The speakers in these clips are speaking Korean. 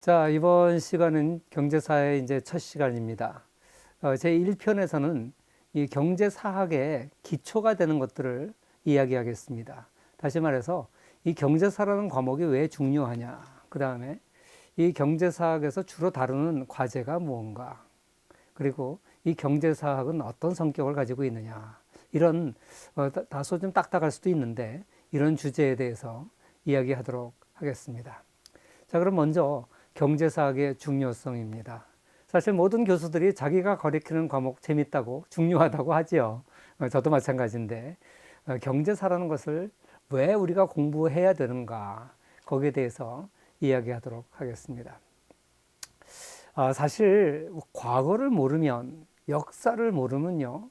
자, 이번 시간은 경제사의 이제 첫 시간입니다. 제 1편에서는 이 경제사학의 기초가 되는 것들을 이야기하겠습니다. 다시 말해서 이 경제사라는 과목이 왜 중요하냐. 그 다음에 이 경제사학에서 주로 다루는 과제가 무언가. 그리고 이 경제사학은 어떤 성격을 가지고 있느냐. 이런 다소 좀 딱딱할 수도 있는데 이런 주제에 대해서 이야기하도록 하겠습니다. 자, 그럼 먼저 경제사학의 중요성입니다. 사실 모든 교수들이 자기가 가르치는 과목 재밌다고 중요하다고 하지요. 저도 마찬가지인데 경제사라는 것을 왜 우리가 공부해야 되는가 거기에 대해서 이야기하도록 하겠습니다. 사실 과거를 모르면 역사를 모르면요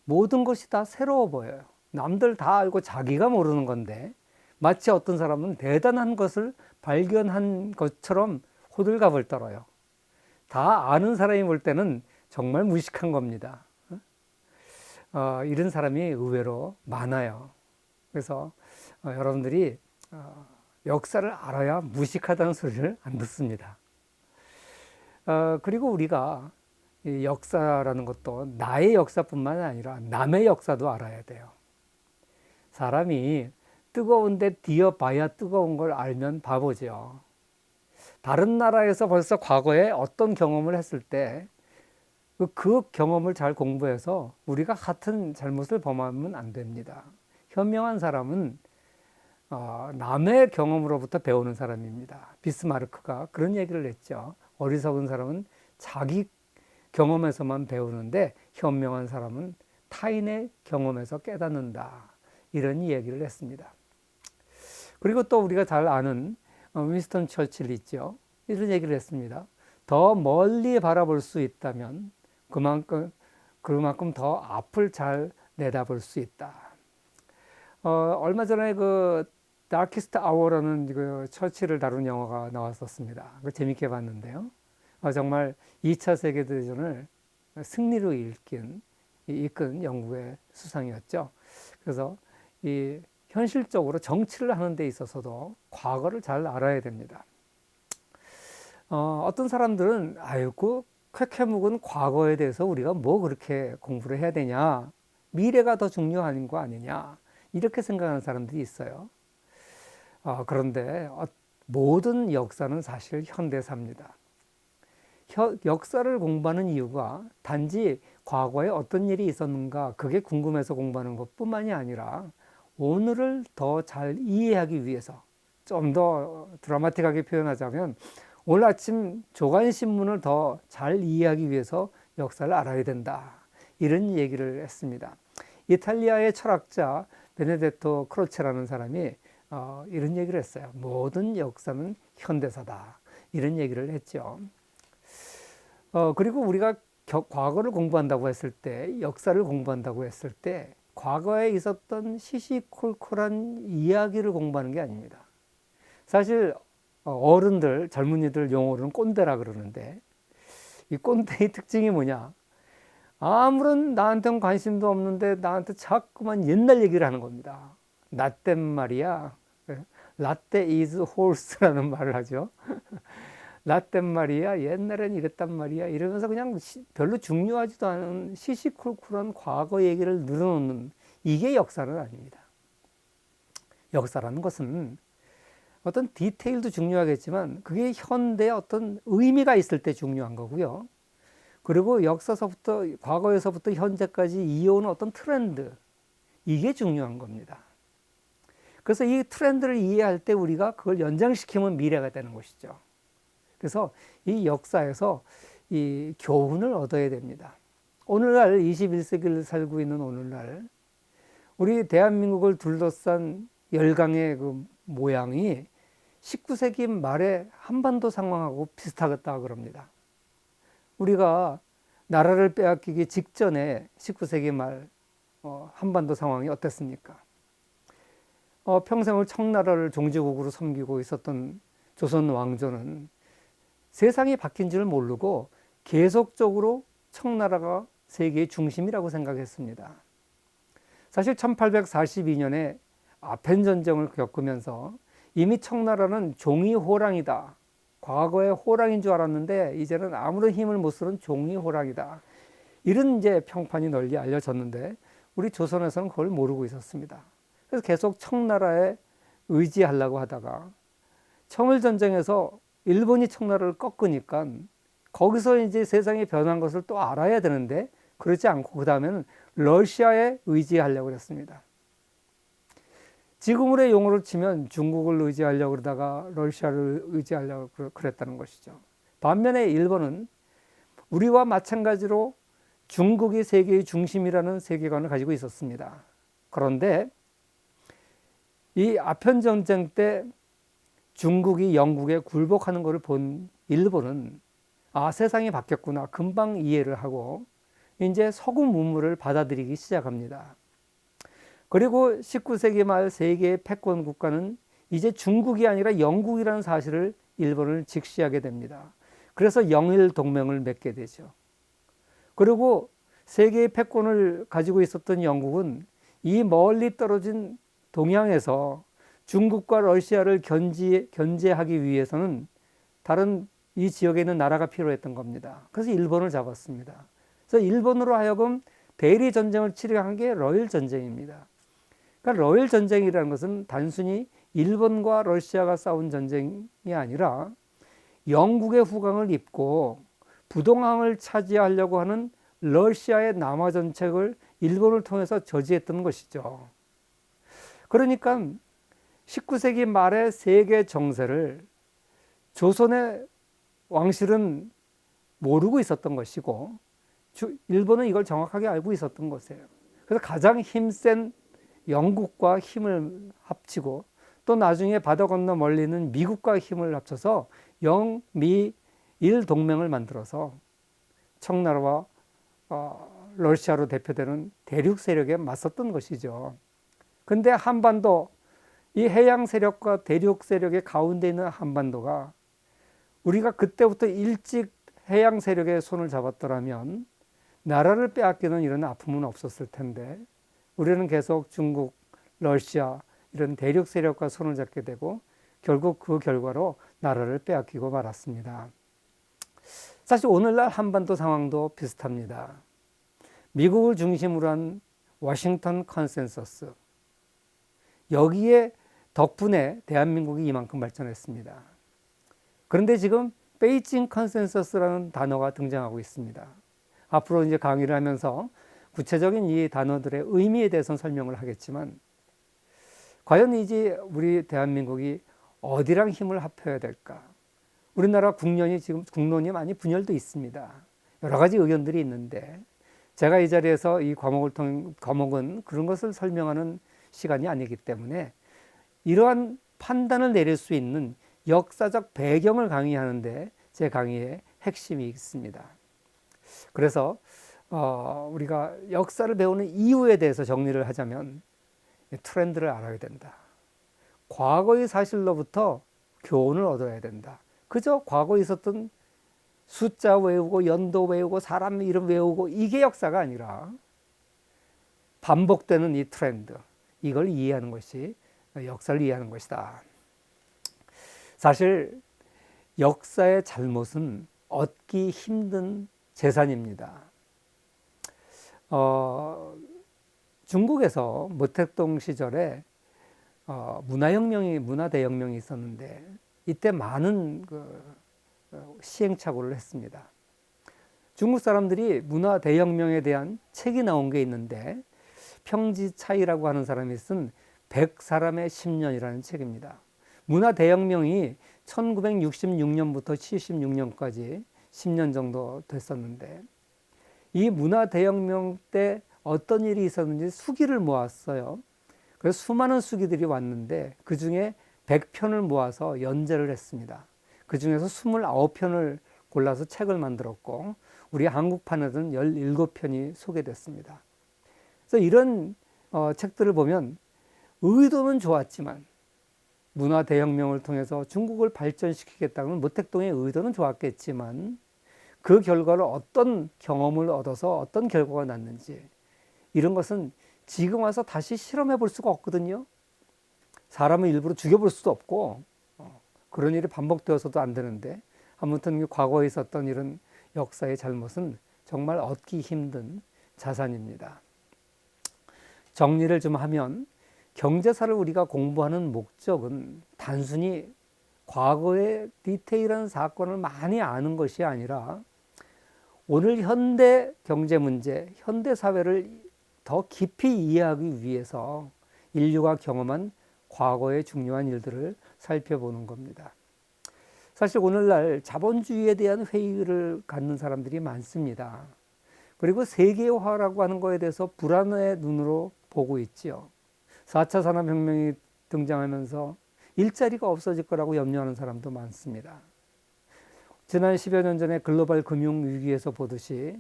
모든 것이 다 새로워 보여요. 남들 다 알고 자기가 모르는 건데 마치 어떤 사람은 대단한 것을 발견한 것처럼 호들갑을 떨어요. 다 아는 사람이 볼 때는 정말 무식한 겁니다. 이런 사람이 의외로 많아요. 그래서 여러분들이 역사를 알아야 무식하다는 소리를 안 듣습니다. 그리고 우리가 이 역사라는 것도 나의 역사뿐만 아니라 남의 역사도 알아야 돼요. 사람이 뜨거운데 뒤어봐야 뜨거운 걸 알면 바보죠. 다른 나라에서 벌써 과거에 어떤 경험을 했을 때 그 경험을 잘 공부해서 우리가 같은 잘못을 범하면 안 됩니다. 현명한 사람은 남의 경험으로부터 배우는 사람입니다. 비스마르크가 그런 얘기를 했죠. 어리석은 사람은 자기 경험에서만 배우는데 현명한 사람은 타인의 경험에서 깨닫는다. 이런 얘기를 했습니다. 그리고 또 우리가 잘 아는 윈스턴 처칠 있죠. 이런 얘기를 했습니다. 더 멀리 바라볼 수 있다면 그만큼 더 앞을 잘 내다볼 수 있다. 얼마 전에 그 다키스트 아워라는 그 처칠을 다룬 영화가 나왔었습니다. 그 재밌게 봤는데요. 정말 2차 세계대전을 승리로 이끈 영국의 수상이었죠. 그래서 이 현실적으로 정치를 하는 데 있어서도 과거를 잘 알아야 됩니다. 어떤 사람들은 아이고 쾌쾌 묵은 과거에 대해서 우리가 뭐 그렇게 공부를 해야 되냐, 미래가 더 중요한 거 아니냐 이렇게 생각하는 사람들이 있어요. 그런데 모든 역사는 사실 현대사입니다. 역사를 공부하는 이유가 단지 과거에 어떤 일이 있었는가 그게 궁금해서 공부하는 것뿐만이 아니라 오늘을 더 잘 이해하기 위해서, 좀 더 드라마틱하게 표현하자면 오늘 아침 조간신문을 더 잘 이해하기 위해서 역사를 알아야 된다. 이런 얘기를 했습니다. 이탈리아의 철학자 베네데토 크로체라는 사람이 이런 얘기를 했어요. 모든 역사는 현대사다. 이런 얘기를 했죠. 그리고 우리가 과거를 공부한다고 했을 때, 역사를 공부한다고 했을 때 과거에 있었던 시시콜콜한 이야기를 공부하는 게 아닙니다. 사실 어른들, 젊은이들 용어로는 꼰대라 그러는데 이 꼰대의 특징이 뭐냐? 아무런 나한테는 관심도 없는데 나한테 자꾸만 옛날 얘기를 하는 겁니다. 나 땐 말이야. 라떼 is horse라는 말을 하죠. 나 땐 말이야. 옛날엔 이랬단 말이야. 이러면서 그냥 별로 중요하지도 않은 시시콜콜한 과거 얘기를 늘어놓는, 이게 역사는 아닙니다. 역사라는 것은 어떤 디테일도 중요하겠지만 그게 현대에 어떤 의미가 있을 때 중요한 거고요. 그리고 역사서부터, 과거에서부터 현재까지 이어오는 어떤 트렌드, 이게 중요한 겁니다. 그래서 이 트렌드를 이해할 때 우리가 그걸 연장시키면 미래가 되는 것이죠. 그래서 이 역사에서 이 교훈을 얻어야 됩니다. 오늘날 21세기를 살고 있는 오늘날 우리 대한민국을 둘러싼 열강의 그 모양이 19세기 말에 한반도 상황하고 비슷하겠다 그럽니다. 우리가 나라를 빼앗기기 직전에 19세기 말 한반도 상황이 어땠습니까? 평생을 청나라를 종지국으로 섬기고 있었던 조선 왕조는 세상이 바뀐 줄 모르고 계속적으로 청나라가 세계의 중심이라고 생각했습니다. 사실 1842년에 아펜 전쟁을 겪으면서 이미 청나라는 종이 호랑이다, 과거에 호랑이인 줄 알았는데 이제는 아무런 힘을 못 쓰는 종이 호랑이다. 이런 이제 평판이 널리 알려졌는데 우리 조선에서는 그걸 모르고 있었습니다. 그래서 계속 청나라에 의지하려고 하다가 청일전쟁에서 일본이 청나라를 꺾으니까 거기서 이제 세상이 변한 것을 또 알아야 되는데 그렇지 않고 그 다음에는 러시아에 의지하려고 했습니다. 지금으로의 용어로 치면 중국을 의지하려고 그러다가 러시아를 의지하려고 그랬다는 것이죠. 반면에 일본은 우리와 마찬가지로 중국이 세계의 중심이라는 세계관을 가지고 있었습니다. 그런데 이 아편전쟁 때 중국이 영국에 굴복하는 것을 본 일본은 세상이 바뀌었구나 금방 이해를 하고 이제 서구 문물을 받아들이기 시작합니다. 그리고 19세기 말 세계의 패권 국가는 이제 중국이 아니라 영국이라는 사실을 일본을 직시하게 됩니다. 그래서 영일 동맹을 맺게 되죠. 그리고 세계의 패권을 가지고 있었던 영국은 이 멀리 떨어진 동양에서 중국과 러시아를 견제하기 위해서는 다른 이 지역에 있는 나라가 필요했던 겁니다. 그래서 일본을 잡았습니다. 그래서 일본으로 하여금 대리 전쟁을 치르게 게 러일 전쟁입니다. 그러니까 러일 전쟁이라는 것은 단순히 일본과 러시아가 싸운 전쟁이 아니라 영국의 후광을 입고 부동항을 차지하려고 하는 러시아의 남하 정책을 일본을 통해서 저지했던 것이죠. 그러니까 19세기 말의 세계 정세를 조선의 왕실은 모르고 있었던 것이고 일본은 이걸 정확하게 알고 있었던 것이에요. 그래서 가장 힘센 영국과 힘을 합치고 또 나중에 바다 건너 멀리 있는 미국과 힘을 합쳐서 영미일 동맹을 만들어서 청나라와 러시아로 대표되는 대륙 세력에 맞섰던 것이죠. 근데 한반도, 이 해양 세력과 대륙 세력의 가운데 있는 한반도가 우리가 그때부터 일찍 해양 세력의 손을 잡았더라면 나라를 빼앗기는 이런 아픔은 없었을 텐데 우리는 계속 중국, 러시아 이런 대륙 세력과 손을 잡게 되고 결국 그 결과로 나라를 빼앗기고 말았습니다. 사실 오늘날 한반도 상황도 비슷합니다. 미국을 중심으로 한 워싱턴 컨센서스, 여기에 덕분에 대한민국이 이만큼 발전했습니다. 그런데 지금 베이징 컨센서스라는 단어가 등장하고 있습니다. 앞으로 이제 강의를 하면서 구체적인 이 단어들의 의미에 대해서는 설명을 하겠지만 과연 이제 우리 대한민국이 어디랑 힘을 합해야 될까? 우리나라 국론이 많이 분열돼 있습니다. 여러 가지 의견들이 있는데 제가 이 자리에서 이 과목은 그런 것을 설명하는 시간이 아니기 때문에 이러한 판단을 내릴 수 있는 역사적 배경을 강의하는데 제 강의의 핵심이 있습니다. 그래서 우리가 역사를 배우는 이유에 대해서 정리를 하자면 트렌드를 알아야 된다. 과거의 사실로부터 교훈을 얻어야 된다. 그저 과거에 있었던 숫자 외우고 연도 외우고 사람 이름 외우고 이게 역사가 아니라 반복되는 이 트렌드, 이걸 이해하는 것이 역사를 이해하는 것이다. 사실 역사의 잘못은 얻기 힘든 재산입니다. 중국에서 모택동 시절에 문화대혁명이 있었는데 이때 많은 시행착오를 했습니다. 중국 사람들이 문화대혁명에 대한 책이 나온 게 있는데 평지차이라고 하는 사람이 쓴 100사람의 10년이라는 책입니다. 문화대혁명이 1966년부터 76년까지 10년 정도 됐었는데 이 문화대혁명 때 어떤 일이 있었는지 수기를 모았어요. 그래서 수많은 수기들이 왔는데 그 중에 100편을 모아서 연재를 했습니다. 그 중에서 29편을 골라서 책을 만들었고 우리 한국판에는 17편이 소개됐습니다. 그래서 이런 책들을 보면 의도는 좋았지만 문화대혁명을 통해서 중국을 발전시키겠다는 모택동의 의도는 좋았겠지만 그 결과로 어떤 경험을 얻어서 어떤 결과가 났는지 이런 것은 지금 와서 다시 실험해 볼 수가 없거든요. 사람을 일부러 죽여볼 수도 없고 그런 일이 반복되어서도 안 되는데 아무튼 과거에 있었던 이런 역사의 잘못은 정말 얻기 힘든 자산입니다. 정리를 좀 하면 경제사를 우리가 공부하는 목적은 단순히 과거의 디테일한 사건을 많이 아는 것이 아니라 오늘 현대 경제 문제, 현대 사회를 더 깊이 이해하기 위해서 인류가 경험한 과거의 중요한 일들을 살펴보는 겁니다. 사실 오늘날 자본주의에 대한 회의를 갖는 사람들이 많습니다. 그리고 세계화라고 하는 거에 대해서 불안의 눈으로 보고 있지요. 4차 산업혁명이 등장하면서 일자리가 없어질 거라고 염려하는 사람도 많습니다. 지난 10여 년 전에 글로벌 금융위기에서 보듯이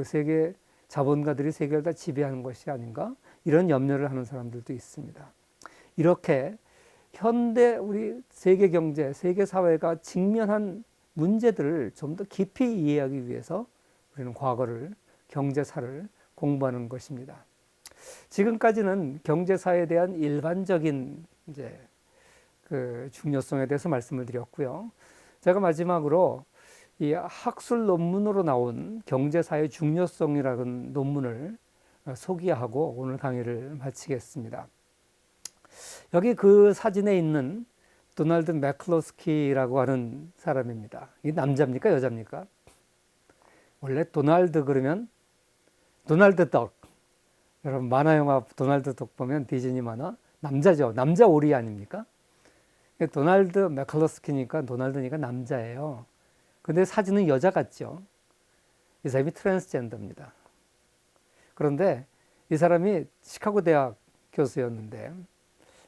세계 자본가들이 세계를 다 지배하는 것이 아닌가 이런 염려를 하는 사람들도 있습니다. 이렇게 현대 우리 세계 경제, 세계 사회가 직면한 문제들을 좀 더 깊이 이해하기 위해서 우리는 과거를, 경제사를 공부하는 것입니다. 지금까지는 경제사에 대한 일반적인 이제 그 중요성에 대해서 말씀을 드렸고요. 제가 마지막으로 이 학술 논문으로 나온 경제사의 중요성이라는 논문을 소개하고 오늘 강의를 마치겠습니다. 여기 그 사진에 있는 도널드 매클로스키라고 하는 사람입니다. 이 남자입니까? 여자입니까? 원래 도널드 그러면 도널드 덕. 여러분 만화 영화 도널드 덕 보면 디즈니 만화 남자죠. 남자 오리 아닙니까? 도널드 매클로스키니까 도널드니까 남자예요. 근데 사진은 여자 같죠. 이 사람이 트랜스젠더입니다. 그런데 이 사람이 시카고 대학 교수였는데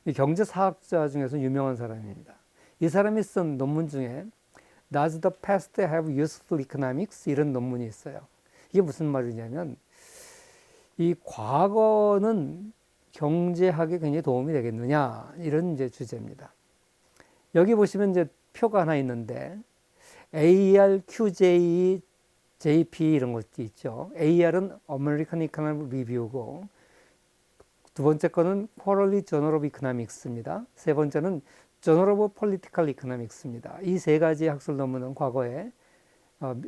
이 경제사학자 중에서 유명한 사람입니다. 이 사람이 쓴 논문 중에 Does the past have useful economics? 이런 논문이 있어요. 이게 무슨 말이냐면 이 과거는 경제학에 굉장히 도움이 되겠느냐 이런 이제 주제입니다. 여기 보시면 이제 표가 하나 있는데 AR, QJ, JP 이런 것도 있죠. AR은 American Economic Review고 두 번째 거는 Quarterly Journal of Economics입니다. 세 번째는 Journal of Political Economics입니다. 이 세 가지 학술 논문은 과거에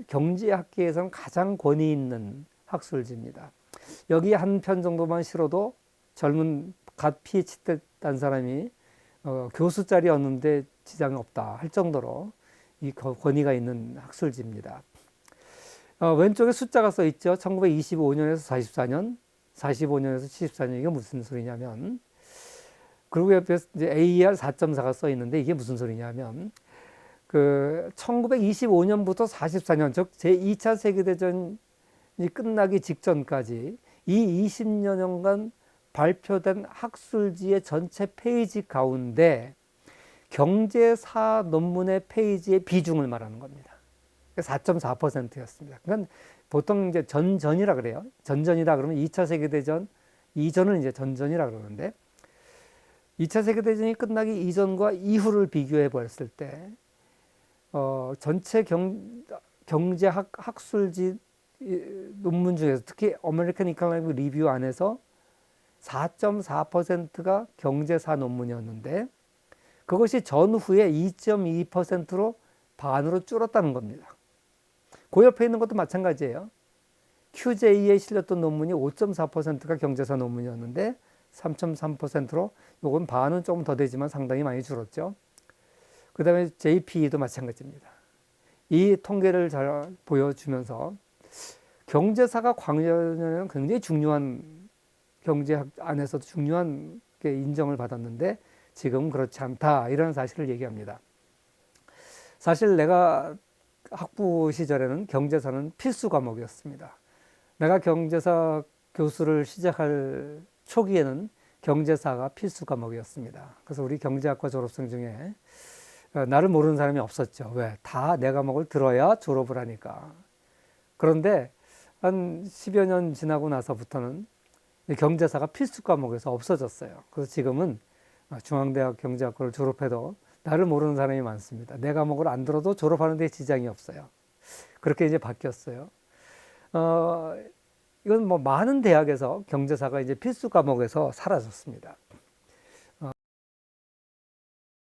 경제학계에서는 가장 권위 있는 학술지입니다. 여기 한 편 정도만 실어도 젊은 갓 PhD 때 딴 사람이 교수 자리 얻는데 지장이 없다 할 정도로 이 권위가 있는 학술지입니다. 왼쪽에 숫자가 써 있죠. 1925년에서 44년, 45년에서 74년. 이게 무슨 소리냐면, 그리고 옆에 이제 AER 4.4가 써 있는데 이게 무슨 소리냐면, 1925년부터 44년, 즉 제2차 세계대전이 끝나기 직전까지 이 20여년간 발표된 학술지의 전체 페이지 가운데 경제사 논문의 페이지의 비중을 말하는 겁니다. 4.4%였습니다. 그러니까 보통 이제 전전이라 그래요. 전전이라 그러면 2차 세계대전 이전을 이제 전전이라 그러는데 2차 세계대전이 끝나기 이전과 이후를 비교해 봤을 때 전체 경제학 학술지 논문 중에서 특히 어메리칸 이코노믹 리뷰 안에서 4.4%가 경제사 논문이었는데 그것이 전후에 2.2%로 반으로 줄었다는 겁니다. 그 옆에 있는 것도 마찬가지예요. QJ에 실렸던 논문이 5.4%가 경제사 논문이었는데 3.3%로 요건 반은 조금 더 되지만 상당히 많이 줄었죠. 그 다음에 JPE도 마찬가지입니다. 이 통계를 잘 보여주면서 경제사가 광년에는 굉장히 중요한 경제학 안에서도 중요한 게 인정을 받았는데 지금 그렇지 않다 이런 사실을 얘기합니다. 사실 내가 학부 시절에는 경제사는 필수 과목이었습니다. 내가 경제사 교수를 시작할 초기에는 경제사가 필수 과목이었습니다. 그래서 우리 경제학과 졸업생 중에 나를 모르는 사람이 없었죠. 왜? 다 내 과목을 들어야 졸업을 하니까. 그런데 한 10여 년 지나고 나서부터는 경제사가 필수 과목에서 없어졌어요. 그래서 지금은 중앙대학 경제학과를 졸업해도 나를 모르는 사람이 많습니다. 내 과목을 안 들어도 졸업하는 데 지장이 없어요. 그렇게 이제 바뀌었어요. 이건 뭐 많은 대학에서 경제사가 이제 필수 과목에서 사라졌습니다.